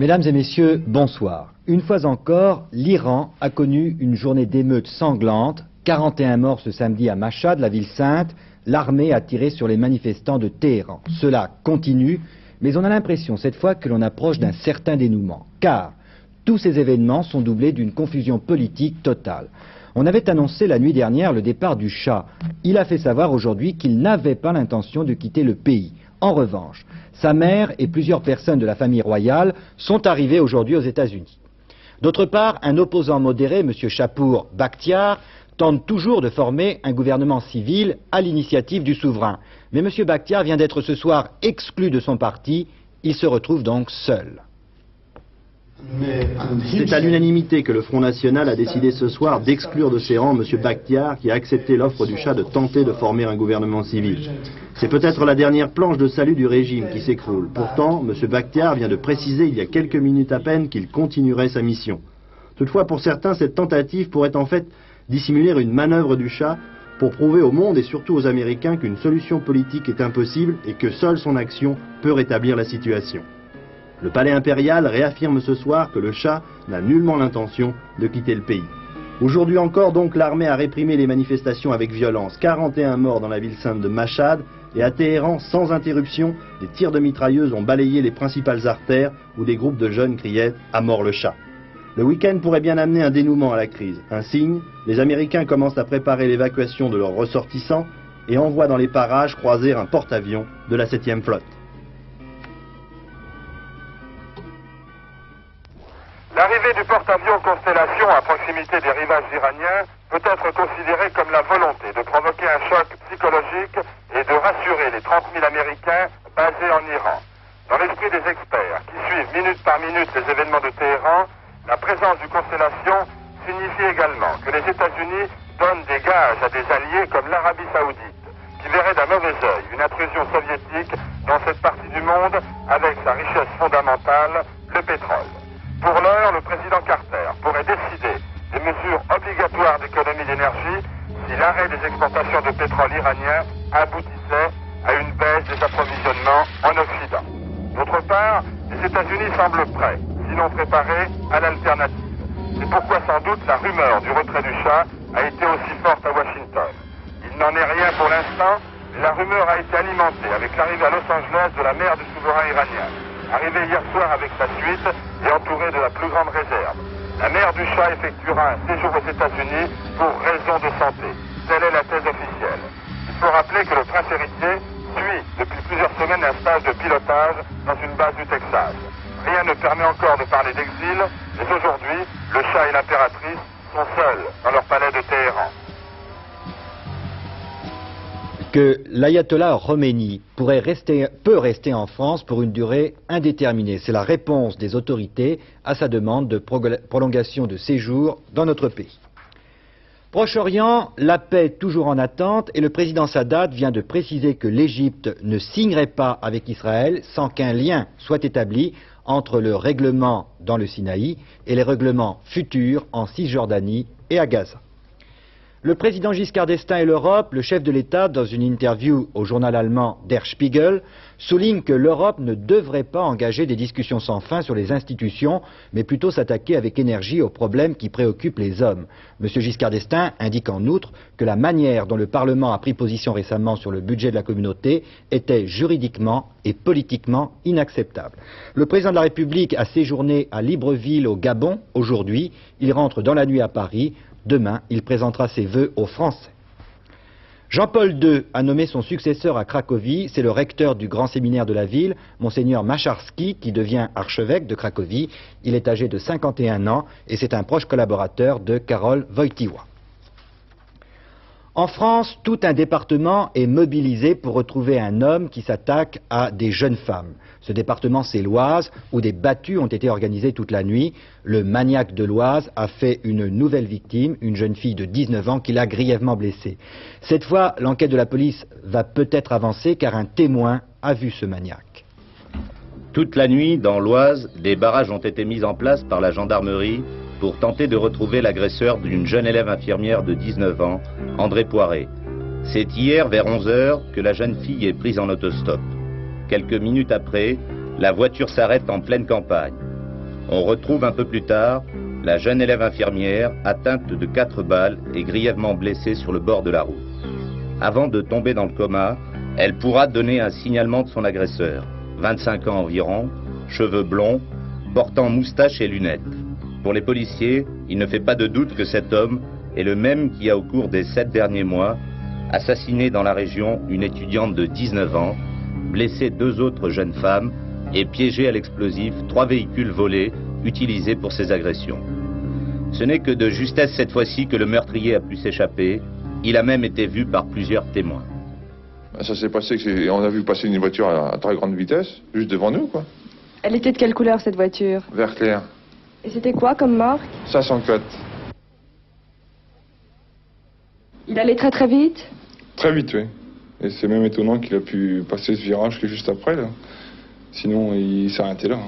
Mesdames et messieurs, bonsoir. Une fois encore, l'Iran a connu une journée d'émeutes sanglantes. 41 morts ce samedi à Mashhad, la ville sainte. L'armée a tiré sur les manifestants de Téhéran. Cela continue, mais on a l'impression cette fois que l'on approche d'un certain dénouement. Car tous ces événements sont doublés d'une confusion politique totale. On avait annoncé la nuit dernière le départ du Shah. Il a fait savoir aujourd'hui qu'il n'avait pas l'intention de quitter le pays. En revanche, sa mère et plusieurs personnes de la famille royale sont arrivées aujourd'hui aux États-Unis. D'autre part, un opposant modéré, M. Shapour Bakhtiar, tente toujours de former un gouvernement civil à l'initiative du souverain. Mais M. Bakhtiar vient d'être ce soir exclu de son parti. Il se retrouve donc seul. C'est à l'unanimité que le Front National a décidé ce soir d'exclure de ses rangs M. Bakhtiar, qui a accepté l'offre du Shah de tenter de former un gouvernement civil. C'est peut-être la dernière planche de salut du régime qui s'écroule. Pourtant, M. Bakhtiar vient de préciser il y a quelques minutes à peine qu'il continuerait sa mission. Toutefois, pour certains, cette tentative pourrait en fait dissimuler une manœuvre du Shah pour prouver au monde et surtout aux Américains qu'une solution politique est impossible et que seule son action peut rétablir la situation. Le palais impérial réaffirme ce soir que le Shah n'a nullement l'intention de quitter le pays. Aujourd'hui encore, donc, l'armée a réprimé les manifestations avec violence. 41 morts dans la ville sainte de Mashhad, et à Téhéran, sans interruption, des tirs de mitrailleuses ont balayé les principales artères où des groupes de jeunes criaient « À mort le Shah ». Le week-end pourrait bien amener un dénouement à la crise. Un signe, les Américains commencent à préparer l'évacuation de leurs ressortissants et envoient dans les parages croiser un porte-avions de la 7e flotte. L'arrivée du porte-avions Constellation à proximité des rivages iraniens peut être considérée comme la volonté de provoquer un choc psychologique et de rassurer les 30 000 Américains basés en Iran. Dans l'esprit des experts qui suivent minute par minute les événements de Téhéran, la présence du Constellation signifie également que les États-Unis donnent des gages à des alliés comme l'Arabie Saoudite, qui verrait d'un mauvais œil une intrusion soviétique dans cette partie du monde avec sa richesse fondamentale, le pétrole. Pour l'heure, le président Carter pourrait décider des mesures obligatoires d'économie d'énergie si l'arrêt des exportations de pétrole iranien aboutissait à une baisse des approvisionnements en Occident. D'autre part, les États-Unis semblent prêts, sinon préparés, à l'alternative. C'est pourquoi sans doute la rumeur du retrait du Shah a été aussi forte à Washington. Il n'en est rien pour l'instant, mais la rumeur a été alimentée avec l'arrivée à Los Angeles de la mère du souverain iranien, arrivée hier soir avec sa suite et entourée de la plus grande réserve. La mère du Shah effectuera un séjour aux États-Unis pour raison de santé. Telle est la thèse officielle. Il faut rappeler que le prince héritier suit depuis plusieurs semaines un stage de pilotage dans une base du Texas. Rien ne permet encore de parler d'exil, mais aujourd'hui, le Shah et l'impératrice sont seuls dans leur palais de Téhéran. Que l'ayatollah Khomeini peut rester en France pour une durée indéterminée. C'est la réponse des autorités à sa demande de prolongation de séjour dans notre pays. Proche-Orient, la paix toujours en attente et le président Sadat vient de préciser que l'Égypte ne signerait pas avec Israël sans qu'un lien soit établi entre le règlement dans le Sinaï et les règlements futurs en Cisjordanie et à Gaza. Le président Giscard d'Estaing et l'Europe, le chef de l'État, dans une interview au journal allemand Der Spiegel, souligne que l'Europe ne devrait pas engager des discussions sans fin sur les institutions, mais plutôt s'attaquer avec énergie aux problèmes qui préoccupent les hommes. M. Giscard d'Estaing indique en outre que la manière dont le Parlement a pris position récemment sur le budget de la communauté était juridiquement et politiquement inacceptable. Le président de la République a séjourné à Libreville au Gabon aujourd'hui. Il rentre dans la nuit à Paris. Demain, il présentera ses vœux aux Français. Jean-Paul II a nommé son successeur à Cracovie. C'est le recteur du grand séminaire de la ville, Monseigneur Macharski, qui devient archevêque de Cracovie. Il est âgé de 51 ans et c'est un proche collaborateur de Karol Wojtyła. En France, tout un département est mobilisé pour retrouver un homme qui s'attaque à des jeunes femmes. Ce département, c'est l'Oise, où des battues ont été organisées toute la nuit. Le maniaque de l'Oise a fait une nouvelle victime, une jeune fille de 19 ans qui l'a grièvement blessée. Cette fois, l'enquête de la police va peut-être avancer car un témoin a vu ce maniaque. Toute la nuit, dans l'Oise, des barrages ont été mis en place par la gendarmerie pour tenter de retrouver l'agresseur d'une jeune élève infirmière de 19 ans, André Poiré. C'est hier, vers 11 h, que la jeune fille est prise en autostop. Quelques minutes après, la voiture s'arrête en pleine campagne. On retrouve un peu plus tard la jeune élève infirmière atteinte de 4 balles et grièvement blessée sur le bord de la route. Avant de tomber dans le coma, elle pourra donner un signalement de son agresseur. 25 ans environ, cheveux blonds, portant moustache et lunettes. Pour les policiers, il ne fait pas de doute que cet homme est le même qui a, au cours des 7 derniers mois, assassiné dans la région une étudiante de 19 ans, blessé 2 autres jeunes femmes et piégé à l'explosif 3 véhicules volés utilisés pour ces agressions. Ce n'est que de justesse cette fois-ci que le meurtrier a pu s'échapper. Il a même été vu par plusieurs témoins. Ça s'est passé on a vu passer une voiture à très grande vitesse, juste devant nous, quoi. Elle était de quelle couleur, cette voiture? Vert clair. Et c'était quoi comme marque? 504. Il allait très très vite? Très vite, oui. Et c'est même étonnant qu'il a pu passer ce virage que juste après, là. Sinon, il s'est arrêté là.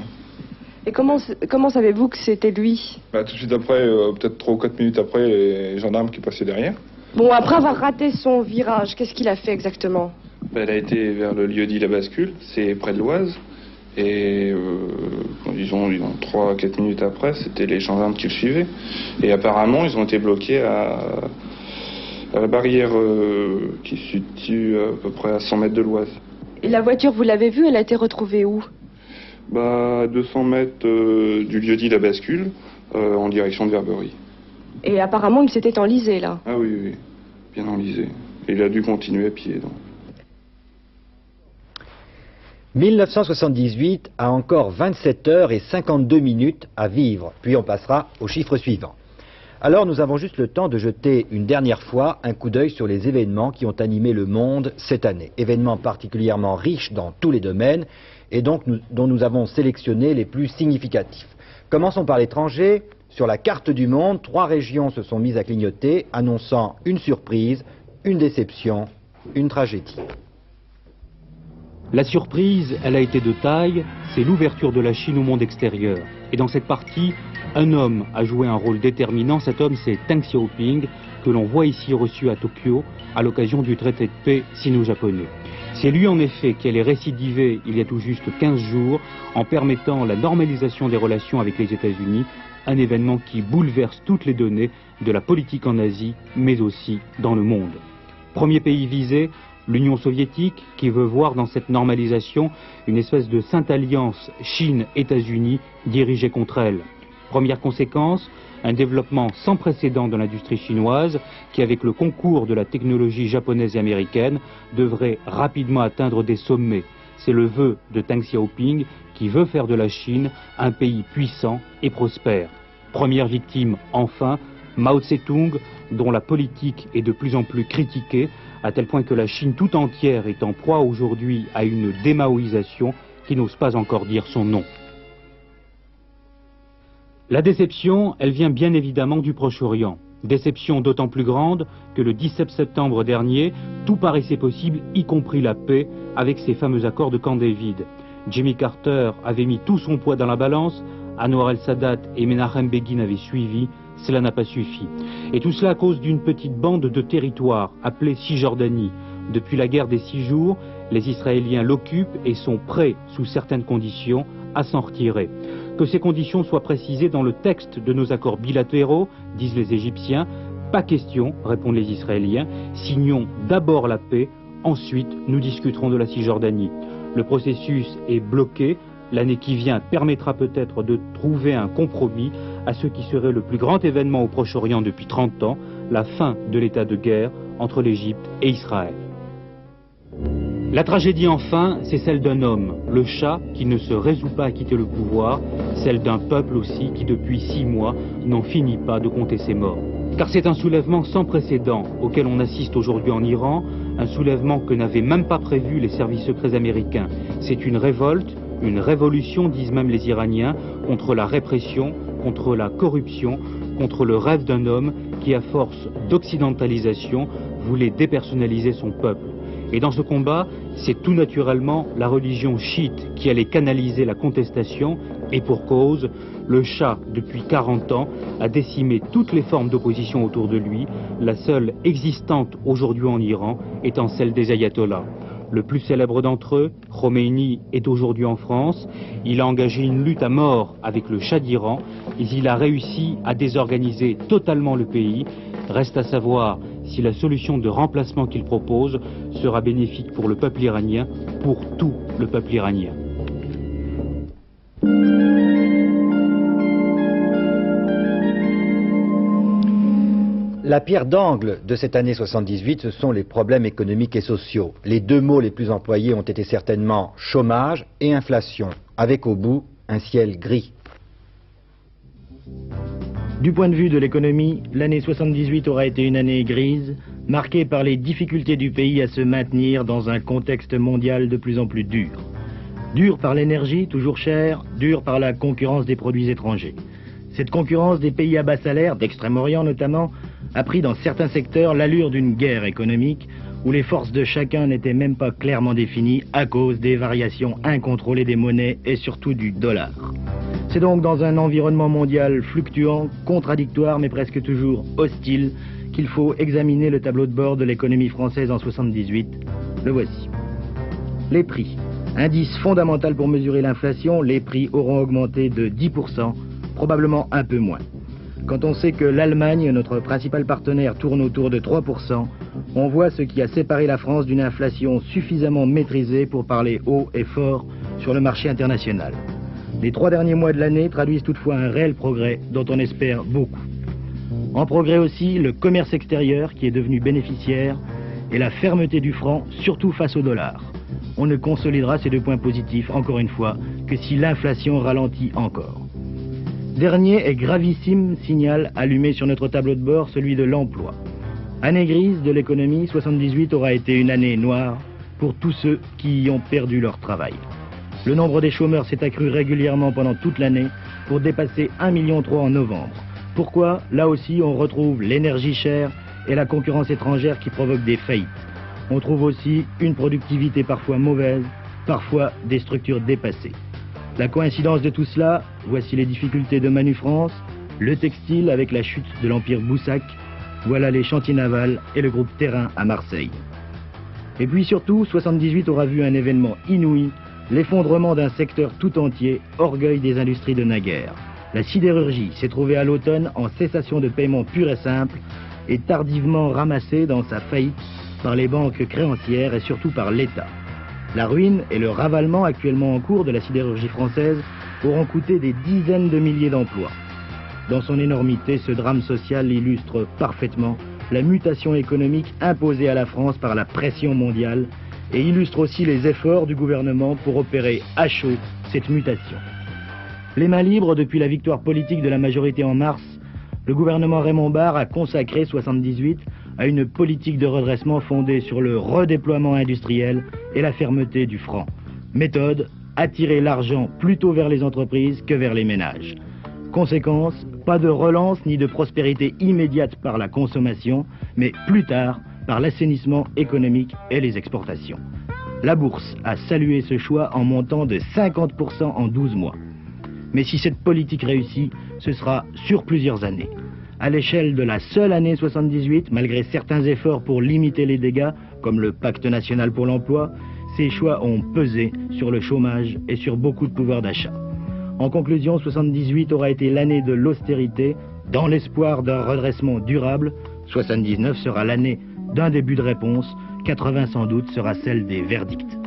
Et comment savez-vous que c'était lui? Tout de suite après, peut-être 3 ou 4 minutes après, les gendarmes qui passaient derrière. Bon, après avoir raté son virage, qu'est-ce qu'il a fait exactement? Elle a été vers le lieu-dit La Bascule, c'est près de l'Oise. Et disons 3-4 minutes après, c'était les gendarmes qui le suivaient. Et apparemment, ils ont été bloqués à la barrière qui se situe à peu près à 100 mètres de l'Oise. Et la voiture, vous l'avez vue, elle a été retrouvée où? À 200 mètres du lieu-dit La Bascule, en direction de Verberie. Et apparemment, il s'était enlisé, là. Ah oui, oui, bien enlisé. Et il a dû continuer à pied, donc. 1978 a encore 27 heures et 52 minutes à vivre, puis on passera au chiffre suivant. Alors nous avons juste le temps de jeter une dernière fois un coup d'œil sur les événements qui ont animé le monde cette année. Événements particulièrement riches dans tous les domaines et donc dont nous avons sélectionné les plus significatifs. Commençons par l'étranger. Sur la carte du monde, 3 régions se sont mises à clignoter, annonçant une surprise, une déception, une tragédie. La surprise, elle a été de taille, c'est l'ouverture de la Chine au monde extérieur. Et dans cette partie, un homme a joué un rôle déterminant. Cet homme, c'est Deng Xiaoping, que l'on voit ici reçu à Tokyo à l'occasion du traité de paix sino-japonais. C'est lui en effet qui allait récidiver il y a tout juste 15 jours en permettant la normalisation des relations avec les États-Unis, un événement qui bouleverse toutes les données de la politique en Asie, mais aussi dans le monde. Premier pays visé, l'Union soviétique, qui veut voir dans cette normalisation une espèce de sainte alliance Chine-États-Unis dirigée contre elle. Première conséquence, un développement sans précédent de l'industrie chinoise qui, avec le concours de la technologie japonaise et américaine, devrait rapidement atteindre des sommets. C'est le vœu de Deng Xiaoping qui veut faire de la Chine un pays puissant et prospère. Première victime, enfin, Mao Tse-tung, dont la politique est de plus en plus critiquée, à tel point que la Chine tout entière est en proie aujourd'hui à une démaoïsation qui n'ose pas encore dire son nom. La déception, elle vient bien évidemment du Proche-Orient. Déception d'autant plus grande que le 17 septembre dernier, tout paraissait possible, y compris la paix, avec ces fameux accords de Camp David. Jimmy Carter avait mis tout son poids dans la balance, Anwar el-Sadat et Menachem Begin avaient suivi, cela n'a pas suffi. Et tout cela à cause d'une petite bande de territoire appelée Cisjordanie. Depuis la guerre des 6 jours, les Israéliens l'occupent et sont prêts, sous certaines conditions, à s'en retirer. Que ces conditions soient précisées dans le texte de nos accords bilatéraux, disent les Égyptiens. Pas question, répondent les Israéliens. Signons d'abord la paix, ensuite nous discuterons de la Cisjordanie. Le processus est bloqué. L'année qui vient permettra peut-être de trouver un compromis à ce qui serait le plus grand événement au Proche-Orient depuis 30 ans, la fin de l'état de guerre entre l'Égypte et Israël. La tragédie enfin, c'est celle d'un homme, le Shah, qui ne se résout pas à quitter le pouvoir, celle d'un peuple aussi qui depuis 6 mois n'en finit pas de compter ses morts. Car c'est un soulèvement sans précédent auquel on assiste aujourd'hui en Iran, un soulèvement que n'avaient même pas prévu les services secrets américains. C'est une révolte, une révolution, disent même les Iraniens, contre la répression, contre la corruption, contre le rêve d'un homme qui, à force d'occidentalisation, voulait dépersonnaliser son peuple. Et dans ce combat, c'est tout naturellement la religion chiite qui allait canaliser la contestation, et pour cause, le Shah, depuis 40 ans, a décimé toutes les formes d'opposition autour de lui, la seule existante aujourd'hui en Iran étant celle des ayatollahs. Le plus célèbre d'entre eux, Khomeini, est aujourd'hui en France. Il a engagé une lutte à mort avec le Shah d'Iran et il a réussi à désorganiser totalement le pays. Reste à savoir si la solution de remplacement qu'il propose sera bénéfique pour le peuple iranien, pour tout le peuple iranien. La pierre d'angle de cette année 78, ce sont les problèmes économiques et sociaux. Les deux mots les plus employés ont été certainement chômage et inflation, avec au bout un ciel gris. Du point de vue de l'économie, l'année 78 aura été une année grise, marquée par les difficultés du pays à se maintenir dans un contexte mondial de plus en plus dur. Dur par l'énergie, toujours chère, dur par la concurrence des produits étrangers. Cette concurrence des pays à bas salaire, d'Extrême-Orient notamment, a pris dans certains secteurs l'allure d'une guerre économique où les forces de chacun n'étaient même pas clairement définies à cause des variations incontrôlées des monnaies et surtout du dollar. C'est donc dans un environnement mondial fluctuant, contradictoire mais presque toujours hostile qu'il faut examiner le tableau de bord de l'économie française en 78. Le voici. Les prix. Indice fondamental pour mesurer l'inflation, les prix auront augmenté de 10%, probablement un peu moins. Quand on sait que l'Allemagne, notre principal partenaire, tourne autour de 3%, on voit ce qui a séparé la France d'une inflation suffisamment maîtrisée pour parler haut et fort sur le marché international. Les 3 derniers mois de l'année traduisent toutefois un réel progrès dont on espère beaucoup. En progrès aussi, le commerce extérieur qui est devenu bénéficiaire et la fermeté du franc, surtout face au dollar. On ne consolidera ces 2 points positifs, encore une fois, que si l'inflation ralentit encore. Dernier et gravissime signal allumé sur notre tableau de bord, celui de l'emploi. Année grise de l'économie, 78 aura été une année noire pour tous ceux qui y ont perdu leur travail. Le nombre des chômeurs s'est accru régulièrement pendant toute l'année pour dépasser 1,3 million en novembre. Pourquoi? Là aussi, on retrouve l'énergie chère et la concurrence étrangère qui provoquent des faillites. On trouve aussi une productivité parfois mauvaise, parfois des structures dépassées. La coïncidence de tout cela, voici les difficultés de Manu France, le textile avec la chute de l'empire Boussac, voilà les chantiers navals et le groupe Terrain à Marseille. Et puis surtout, 78 aura vu un événement inouï, l'effondrement d'un secteur tout entier, orgueil des industries de naguère. La sidérurgie s'est trouvée à l'automne en cessation de paiement pure et simple et tardivement ramassée dans sa faillite par les banques créancières et surtout par l'État. La ruine et le ravalement actuellement en cours de la sidérurgie française auront coûté des dizaines de milliers d'emplois. Dans son énormité, ce drame social illustre parfaitement la mutation économique imposée à la France par la pression mondiale et illustre aussi les efforts du gouvernement pour opérer à chaud cette mutation. Les mains libres depuis la victoire politique de la majorité en mars, le gouvernement Raymond Barre a consacré 78 à une politique de redressement fondée sur le redéploiement industriel et la fermeté du franc. Méthode, attirer l'argent plutôt vers les entreprises que vers les ménages. Conséquence, pas de relance ni de prospérité immédiate par la consommation, mais plus tard par l'assainissement économique et les exportations. La bourse a salué ce choix en montant de 50% en 12 mois. Mais si cette politique réussit, ce sera sur plusieurs années. À l'échelle de la seule année 78, malgré certains efforts pour limiter les dégâts, comme le Pacte national pour l'emploi, ces choix ont pesé sur le chômage et sur beaucoup de pouvoir d'achat. En conclusion, 78 aura été l'année de l'austérité, dans l'espoir d'un redressement durable. 79 sera l'année d'un début de réponse, 80 sans doute sera celle des verdicts.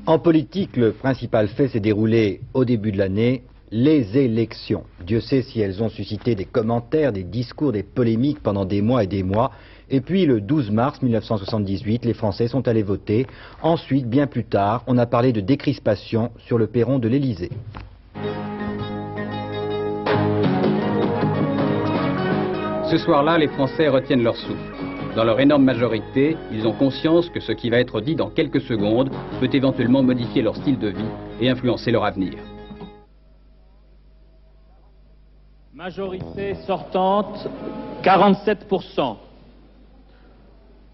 En politique, le principal fait s'est déroulé au début de l'année, les élections. Dieu sait si elles ont suscité des commentaires, des discours, des polémiques pendant des mois et des mois. Et puis le 12 mars 1978, les Français sont allés voter. Ensuite, bien plus tard, on a parlé de décrispation sur le perron de l'Élysée. Ce soir-là, les Français retiennent leur souffle. Dans leur énorme majorité, ils ont conscience que ce qui va être dit dans quelques secondes peut éventuellement modifier leur style de vie et influencer leur avenir. Majorité sortante, 47%.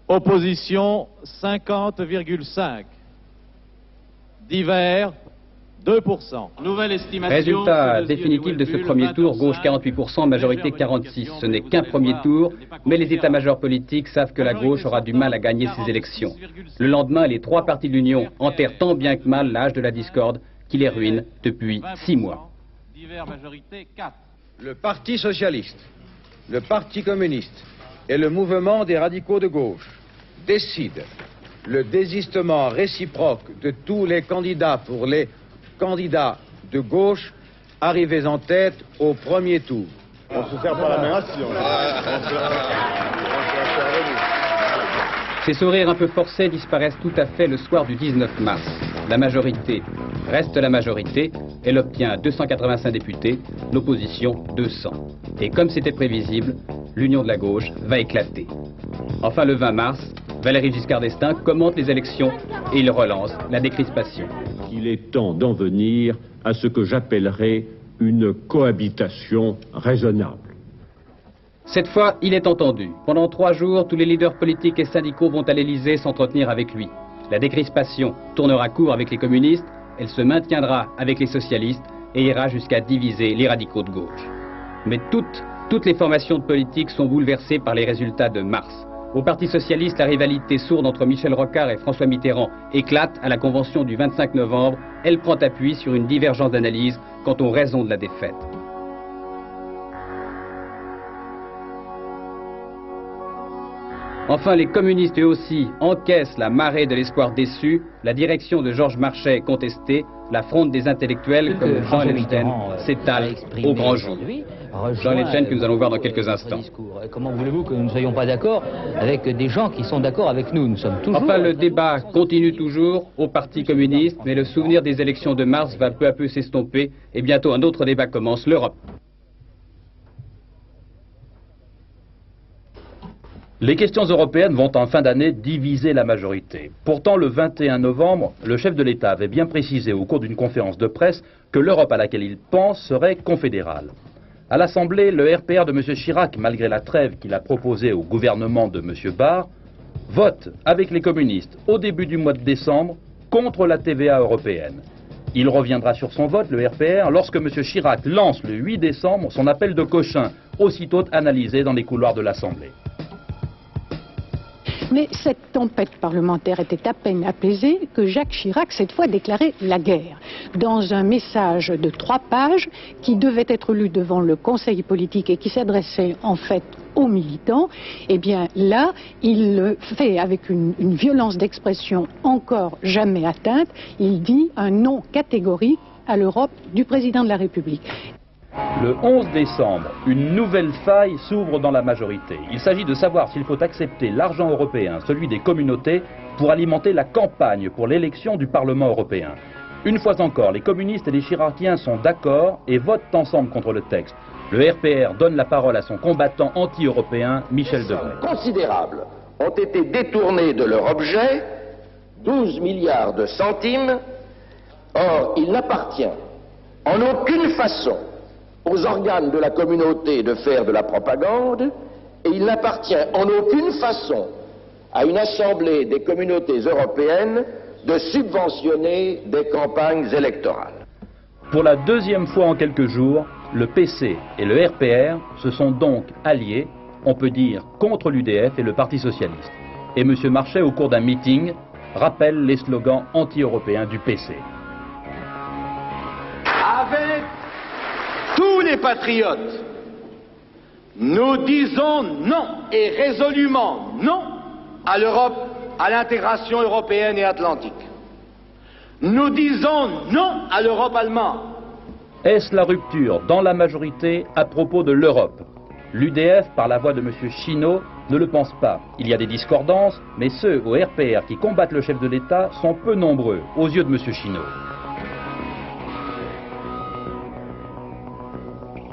Opposition, 50,5%. Divers, 2%. Nouvelle estimation. Résultat définitif de ce premier tour, gauche 48%, majorité 46%. Ce n'est qu'un premier tour, mais les états-majors politiques savent que la gauche aura du mal à gagner ces élections. Le lendemain, les trois partis de l'Union enterrent tant bien que mal l'âge de la discorde qui les ruine depuis 6 mois. Le Parti socialiste, le Parti communiste et le mouvement des radicaux de gauche décident le désistement réciproque de tous les candidats pour les candidats de gauche arrivés en tête au premier tour. On se sert pas la main. Ces sourires un peu forcés disparaissent tout à fait le soir du 19 mars. La majorité reste la majorité, elle obtient 285 députés, l'opposition 200. Et comme c'était prévisible, l'union de la gauche va éclater. Enfin, le 20 mars, Valéry Giscard d'Estaing commente les élections et il relance la décrispation. Il est temps d'en venir à ce que j'appellerais une cohabitation raisonnable. Cette fois, il est entendu. Pendant 3 jours, tous les leaders politiques et syndicaux vont à l'Élysée s'entretenir avec lui. La décrispation tournera court avec les communistes, elle se maintiendra avec les socialistes et ira jusqu'à diviser les radicaux de gauche. Mais toutes les formations de politique sont bouleversées par les résultats de mars. Au Parti socialiste, la rivalité sourde entre Michel Rocard et François Mitterrand éclate à la convention du 25 novembre. Elle prend appui sur une divergence d'analyse quant aux raisons de la défaite. Enfin, les communistes eux aussi encaissent la marée de l'espoir déçu. La direction de Georges Marchais est contestée. La fronde des intellectuels comme Jean Lepchen s'étale au grand jour. Jean Lepchen que nous allons voir dans quelques instants. Comment voulez-vous que nous ne soyons pas d'accord avec des gens qui sont d'accord avec nous? Nous sommes toujours... Enfin, le débat continue toujours au Parti communiste, mais le souvenir des élections de mars va peu à peu s'estomper et bientôt un autre débat commence, l'Europe. Les questions européennes vont en fin d'année diviser la majorité. Pourtant, le 21 novembre, le chef de l'État avait bien précisé au cours d'une conférence de presse que l'Europe à laquelle il pense serait confédérale. À l'Assemblée, le RPR de M. Chirac, malgré la trêve qu'il a proposée au gouvernement de M. Barre, vote avec les communistes au début du mois de décembre contre la TVA européenne. Il reviendra sur son vote, le RPR, lorsque M. Chirac lance le 8 décembre son appel de Cochin, aussitôt analysé dans les couloirs de l'Assemblée. Mais cette tempête parlementaire était à peine apaisée que Jacques Chirac, cette fois, déclarait la guerre. Dans un message de 3 pages qui devait être lu devant le Conseil politique et qui s'adressait en fait aux militants, eh bien là, il le fait avec une violence d'expression encore jamais atteinte. Il dit un non catégorique à l'Europe du président de la République. Le 11 décembre, une nouvelle faille s'ouvre dans la majorité. Il s'agit de savoir s'il faut accepter l'argent européen, celui des communautés, pour alimenter la campagne pour l'élection du Parlement européen. Une fois encore, les communistes et les chiraciens sont d'accord et votent ensemble contre le texte. Le RPR donne la parole à son combattant anti-européen, Michel Debré. Considérables ont été détournés de leur objet, 12 milliards de centimes. Or, il n'appartient en aucune façon aux organes de la communauté de faire de la propagande, et il n'appartient en aucune façon à une assemblée des communautés européennes de subventionner des campagnes électorales. Pour la deuxième fois en quelques jours, le PC et le RPR se sont donc alliés, on peut dire, contre l'UDF et le Parti socialiste. Et M. Marchais, au cours d'un meeting, rappelle les slogans anti-européens du PC. Avec tous les patriotes, nous disons non, et résolument non, à l'Europe, à l'intégration européenne et atlantique. Nous disons non à l'Europe allemande. Est-ce la rupture dans la majorité à propos de l'Europe? L'UDF, par la voix de M. Chineau, ne le pense pas. Il y a des discordances, mais ceux au RPR qui combattent le chef de l'État sont peu nombreux, aux yeux de M. Chineau.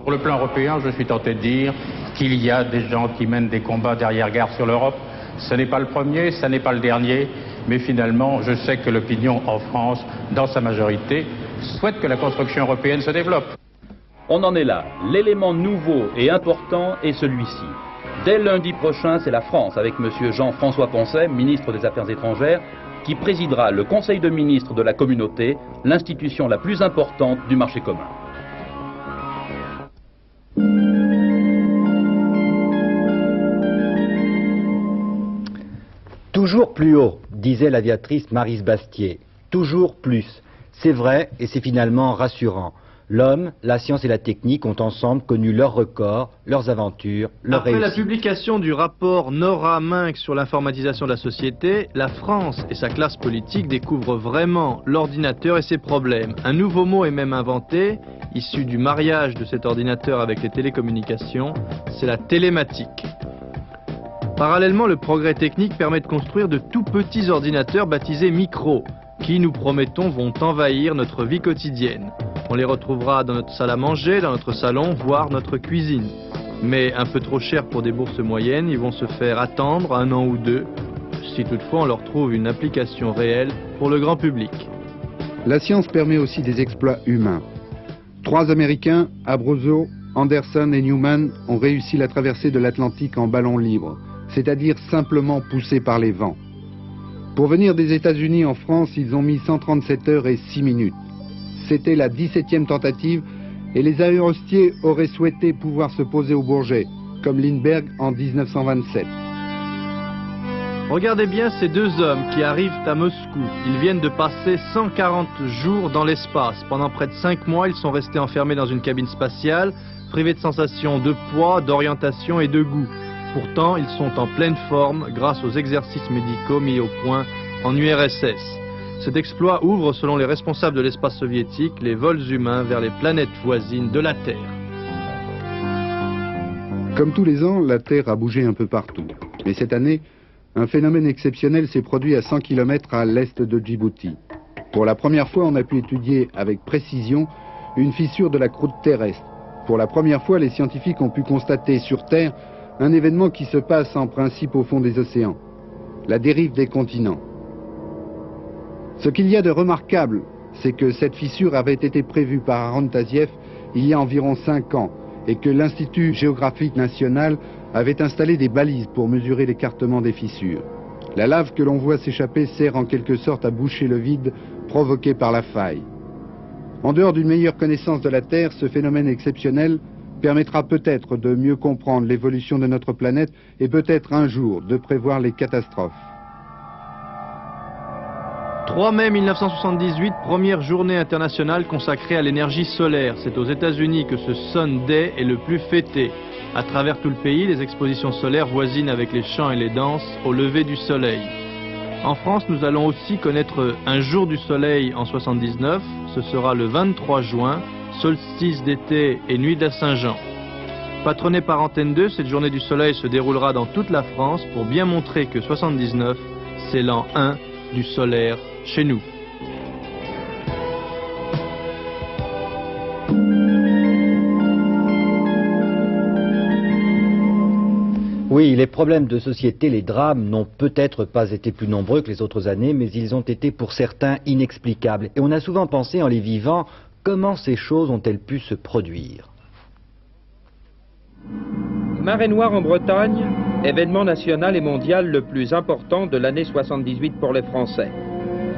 Pour le plan européen, je suis tenté de dire qu'il y a des gens qui mènent des combats d'arrière-garde sur l'Europe. Ce n'est pas le premier, ce n'est pas le dernier, mais finalement, je sais que l'opinion en France, dans sa majorité, souhaite que la construction européenne se développe. On en est là. L'élément nouveau et important est celui-ci. Dès lundi prochain, c'est la France, avec M. Jean-François Poncet, ministre des Affaires étrangères, qui présidera le Conseil de ministres de la Communauté, l'institution la plus importante du marché commun. Toujours plus haut, disait l'aviatrice Maryse Bastier. Toujours plus. C'est vrai et c'est finalement rassurant. L'homme, la science et la technique ont ensemble connu leurs records, leurs aventures, leurs réussites. Après la publication du rapport Nora-Minck sur l'informatisation de la société, la France et sa classe politique découvrent vraiment l'ordinateur et ses problèmes. Un nouveau mot est même inventé, issu du mariage de cet ordinateur avec les télécommunications, c'est la télématique. Parallèlement, le progrès technique permet de construire de tout petits ordinateurs baptisés micros, qui, nous promettons, vont envahir notre vie quotidienne. On les retrouvera dans notre salle à manger, dans notre salon, voire notre cuisine. Mais un peu trop cher pour des bourses moyennes, ils vont se faire attendre 1 an ou 2, si toutefois on leur trouve une application réelle pour le grand public. La science permet aussi des exploits humains. 3 Américains, Abruzzo, Anderson et Newman, ont réussi la traversée de l'Atlantique en ballon libre, c'est-à-dire simplement poussés par les vents. Pour venir des États-Unis en France, ils ont mis 137 heures et 6 minutes. C'était la 17e tentative et les aérostiers auraient souhaité pouvoir se poser au Bourget, comme Lindbergh en 1927. Regardez bien ces 2 hommes qui arrivent à Moscou. Ils viennent de passer 140 jours dans l'espace. Pendant près de 5 mois, ils sont restés enfermés dans une cabine spatiale, privés de sensations de poids, d'orientation et de goût. Pourtant, ils sont en pleine forme grâce aux exercices médicaux mis au point en URSS. Cet exploit ouvre, selon les responsables de l'espace soviétique, les vols humains vers les planètes voisines de la Terre. Comme tous les ans, la Terre a bougé un peu partout. Mais cette année, un phénomène exceptionnel s'est produit à 100 km à l'est de Djibouti. Pour la première fois, on a pu étudier avec précision une fissure de la croûte terrestre. Pour la première fois, les scientifiques ont pu constater sur Terre un événement qui se passe en principe au fond des océans, la dérive des continents. Ce qu'il y a de remarquable, c'est que cette fissure avait été prévue par Aron Taziev il y a environ 5 ans et que l'Institut géographique national avait installé des balises pour mesurer l'écartement des fissures. La lave que l'on voit s'échapper sert en quelque sorte à boucher le vide provoqué par la faille. En dehors d'une meilleure connaissance de la Terre, ce phénomène exceptionnel permettra peut-être de mieux comprendre l'évolution de notre planète et peut-être un jour de prévoir les catastrophes. 3 mai 1978, première journée internationale consacrée à l'énergie solaire. C'est aux États-Unis que ce Sun Day est le plus fêté. À travers tout le pays, les expositions solaires voisinent avec les chants et les danses au lever du soleil. En France, nous allons aussi connaître un jour du soleil en 79. Ce sera le 23 juin, solstice d'été et nuit de la Saint-Jean. Patronnée par Antenne 2, cette journée du soleil se déroulera dans toute la France pour bien montrer que 79, c'est l'an 1 du solaire chez nous. Oui, les problèmes de société, les drames n'ont peut-être pas été plus nombreux que les autres années, mais ils ont été pour certains inexplicables. Et on a souvent pensé en les vivant, comment ces choses ont-elles pu se produire? Marée noire en Bretagne, événement national et mondial le plus important de l'année 78 pour les Français.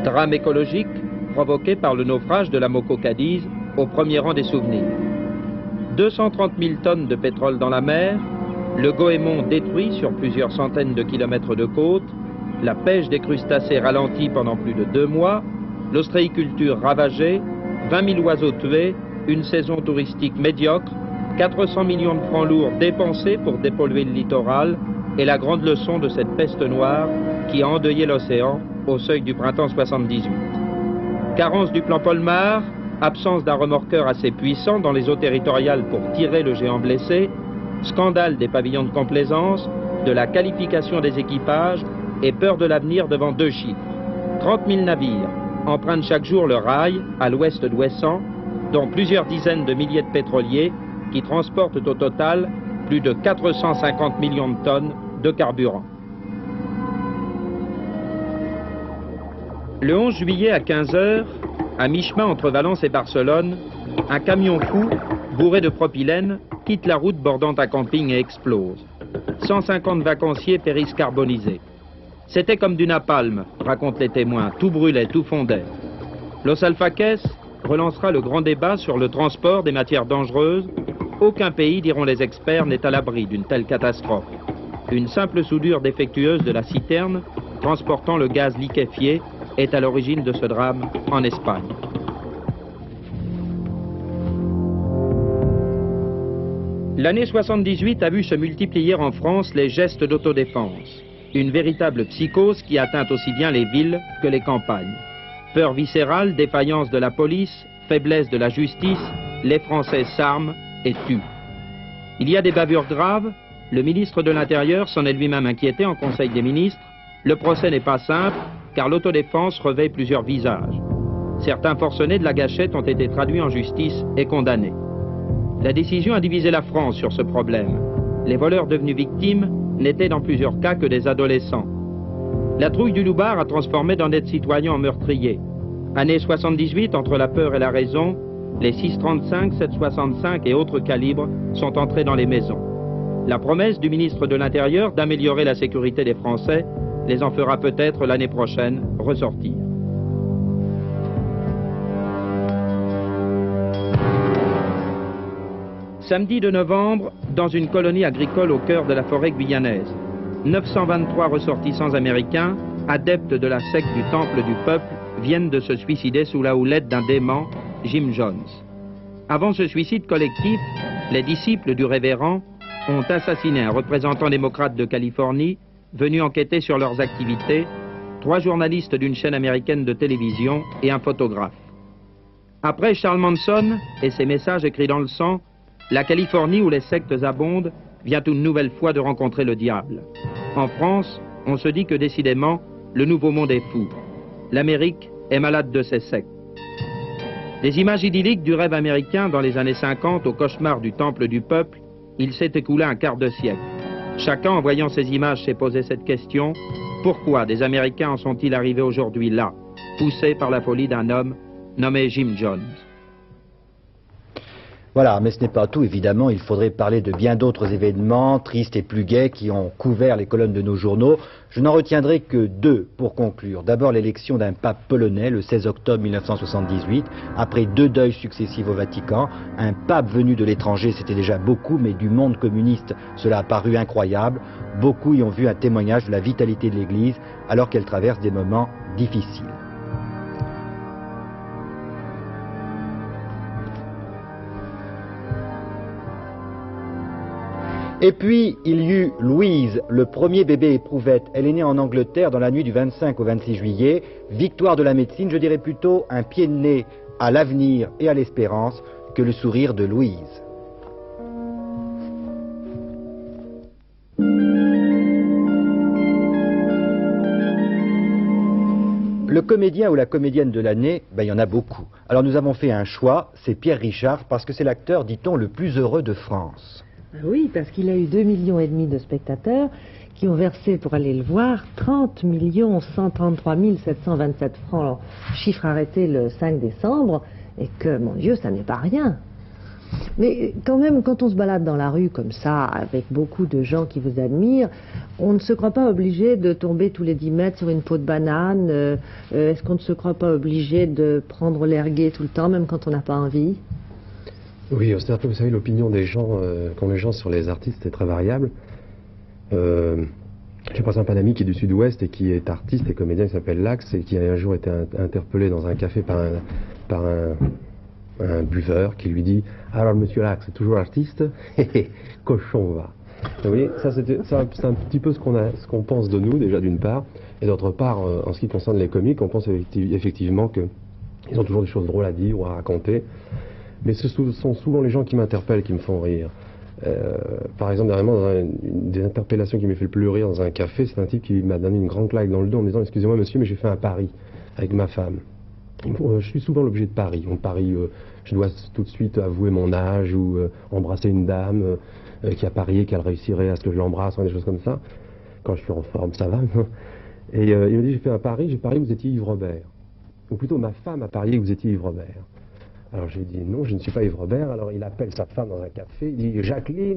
Drame écologique provoqué par le naufrage de la Moco Cadiz au premier rang des souvenirs. 230 000 tonnes de pétrole dans la mer, le goémon détruit sur plusieurs centaines de kilomètres de côte, la pêche des crustacés ralentie pendant plus de 2 mois, l'ostréiculture ravagée, 20 000 oiseaux tués, une saison touristique médiocre, 400 millions de francs lourds dépensés pour dépolluer le littoral et la grande leçon de cette peste noire qui a endeuillé l'océan au seuil du printemps 78. Carence du plan Polmar, absence d'un remorqueur assez puissant dans les eaux territoriales pour tirer le géant blessé, scandale des pavillons de complaisance, de la qualification des équipages et peur de l'avenir devant 2 chiffres. 30 000 navires empruntent chaque jour le rail à l'ouest d'Ouessant, dont plusieurs dizaines de milliers de pétroliers qui transportent au total plus de 450 millions de tonnes de carburant. Le 11 juillet à 15 h, à mi-chemin entre Valence et Barcelone, un camion fou, bourré de propylène, quitte la route bordant un camping et explose. 150 vacanciers périssent carbonisés. C'était comme du napalm, racontent les témoins, tout brûlait, tout fondait. Los Alfaques relancera le grand débat sur le transport des matières dangereuses. Aucun pays, diront les experts, n'est à l'abri d'une telle catastrophe. Une simple soudure défectueuse de la citerne, transportant le gaz liquéfié, est à l'origine de ce drame en Espagne. L'année 78 a vu se multiplier en France les gestes d'autodéfense. Une véritable psychose qui atteint aussi bien les villes que les campagnes. Peur viscérale, défaillance de la police, faiblesse de la justice, les Français s'arment et tuent. Il y a des bavures graves, le ministre de l'Intérieur s'en est lui-même inquiété en Conseil des ministres. Le procès n'est pas simple, car l'autodéfense revêt plusieurs visages. Certains forcenés de la gâchette ont été traduits en justice et condamnés. La décision a divisé la France sur ce problème. Les voleurs devenus victimes n'étaient dans plusieurs cas que des adolescents. La trouille du Loupart a transformé d'honnêtes citoyens en meurtriers. Année 78, entre la peur et la raison, les 6,35, 7,65 et autres calibres sont entrés dans les maisons. La promesse du ministre de l'Intérieur d'améliorer la sécurité des Français les en fera peut-être l'année prochaine ressortir. Samedi de novembre, dans une colonie agricole au cœur de la forêt guyanaise, 923 ressortissants américains, adeptes de la secte du Temple du Peuple, viennent de se suicider sous la houlette d'un dément, Jim Jones. Avant ce suicide collectif, les disciples du révérend ont assassiné un représentant démocrate de Californie venu enquêter sur leurs activités, 3 journalistes d'une chaîne américaine de télévision et un photographe. Après Charles Manson et ses messages écrits dans le sang, la Californie où les sectes abondent vient une nouvelle fois de rencontrer le diable. En France, on se dit que décidément, le nouveau monde est fou. L'Amérique est malade de ses sectes. Des images idylliques du rêve américain dans les années 50 au cauchemar du Temple du Peuple, il s'est écoulé un quart de siècle. Chacun, en voyant ces images, s'est posé cette question: pourquoi des Américains en sont-ils arrivés aujourd'hui là, poussés par la folie d'un homme nommé Jim Jones? Voilà, mais ce n'est pas tout, évidemment. Il faudrait parler de bien d'autres événements, tristes et plus gais, qui ont couvert les colonnes de nos journaux. Je n'en retiendrai que 2 pour conclure. D'abord, l'élection d'un pape polonais le 16 octobre 1978, après 2 deuils successifs au Vatican. Un pape venu de l'étranger, c'était déjà beaucoup, mais du monde communiste, cela a paru incroyable. Beaucoup y ont vu un témoignage de la vitalité de l'Église, alors qu'elle traverse des moments difficiles. Et puis, il y eut Louise, le premier bébé éprouvette. Elle est née en Angleterre dans la nuit du 25 au 26 juillet. Victoire de la médecine, je dirais plutôt un pied de nez à l'avenir et à l'espérance que le sourire de Louise. Le comédien ou la comédienne de l'année, il y en a beaucoup. Alors nous avons fait un choix, c'est Pierre Richard, parce que c'est l'acteur, dit-on, le plus heureux de France. Oui, parce qu'il a eu 2,5 millions de spectateurs qui ont versé pour aller le voir 30 133 727 francs, chiffre arrêté le 5 décembre, et que, mon Dieu, ça n'est pas rien. Mais quand même, quand on se balade dans la rue comme ça, avec beaucoup de gens qui vous admirent, on ne se croit pas obligé de tomber tous les 10 mètres sur une peau de banane. Est-ce qu'on ne se croit pas obligé de prendre l'air gai tout le temps, même quand on n'a pas envie? Oui, c'est un peu, vous savez, l'opinion des gens, qu'ont les gens sur les artistes est très variable. J'ai par exemple un ami qui est du sud-ouest et qui est artiste et comédien, qui s'appelle Lax, et qui a un jour été interpellé dans un café par un buveur qui lui dit: alors monsieur Lax, c'est toujours artiste? Cochon va. Vous voyez, ça c'est un petit peu ce qu'on pense de nous déjà d'une part, et d'autre part, en ce qui concerne les comiques, on pense effectivement qu'ils ont toujours des choses drôles à dire ou à raconter. Mais ce sont souvent les gens qui m'interpellent qui me font rire. Par exemple, dernièrement, dans une des interpellations qui m'a fait le plus rire dans un café, c'est un type qui m'a donné une grande claque dans le dos en me disant: excusez-moi monsieur, mais j'ai fait un pari avec ma femme. Je suis souvent l'objet de paris. On parie, je dois tout de suite avouer mon âge ou embrasser une dame qui a parié qu'elle réussirait à ce que je l'embrasse, des choses comme ça. Quand je suis en forme, ça va. Et il m'a dit: j'ai fait un pari, j'ai parié que vous étiez Yves Robert. Ou plutôt, ma femme a parié que vous étiez Yves Robert. Alors j'ai dit: non, je ne suis pas Yves Robert. Alors il appelle sa femme dans un café, il dit: Jacqueline,